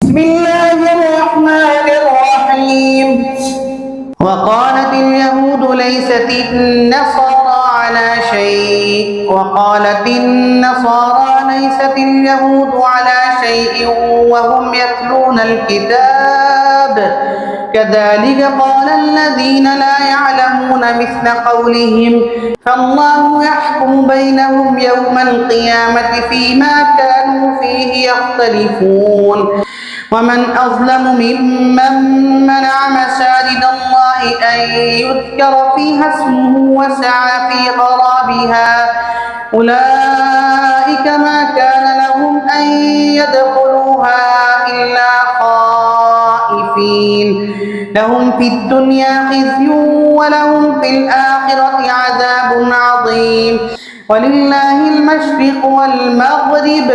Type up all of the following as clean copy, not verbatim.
بسم الله الرحمن الرحيم. وقالت اليهود ليست النصارى على شيء وقالت النصارى ليست اليهود على شيء وهم يتلون الكتاب كذلك قال الذين لا يعلمون مثل قولهم فالله يحكم بينهم يوم القيامة فيما كانوا فيه يختلفون ومن أظلم ممن منع مساجد الله أن يذكر فيها اسمه وسعى في خرابها أولئك ما كان لهم أن يدخلوها إلا خائفين لهم في الدنيا خزي ولهم في الآخرة عذاب عظيم ولله المشرق والمغرب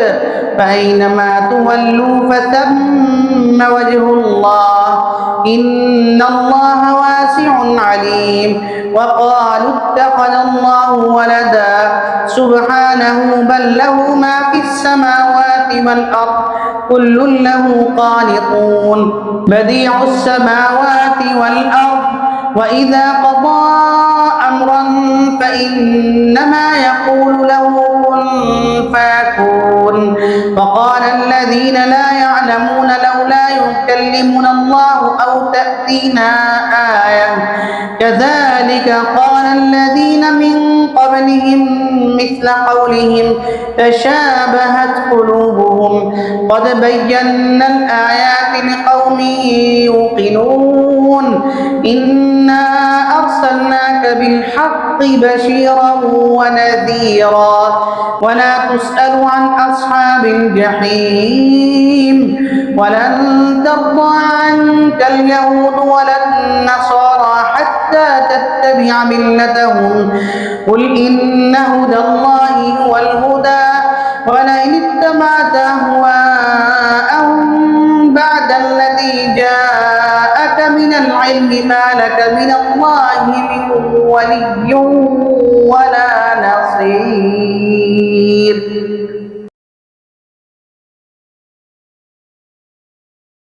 فأينما تولوا فثم وجه الله إن الله واسع عليم وقالوا اتخذ الله ولدا سبحانه بل له ما في السماوات والأرض كل له قانطون بديع السماوات والأرض وإذا قضى أمرا فإنما يقول له كن فيكون وقال الذين لا يعلمون لولا يكلمنا الله أو تأتينا آية كذلك قال الذين من قبلهم مثل قولهم تشابهت قلوبهم قد بينا الآيات لقوم يوقنون إنا أرسلناك بالحق بشيرا ونذيرا ولا تسأل عن أصحاب الجحيم ولن ترضى عنك اليهود ولا النصارى حتى تتبع ملتهم قل إن هدى الله هو الهدى ولئن اتبعت أهواءهم بعد الذي جاءك من العلم ما لك من الله من ولي ولا نصير.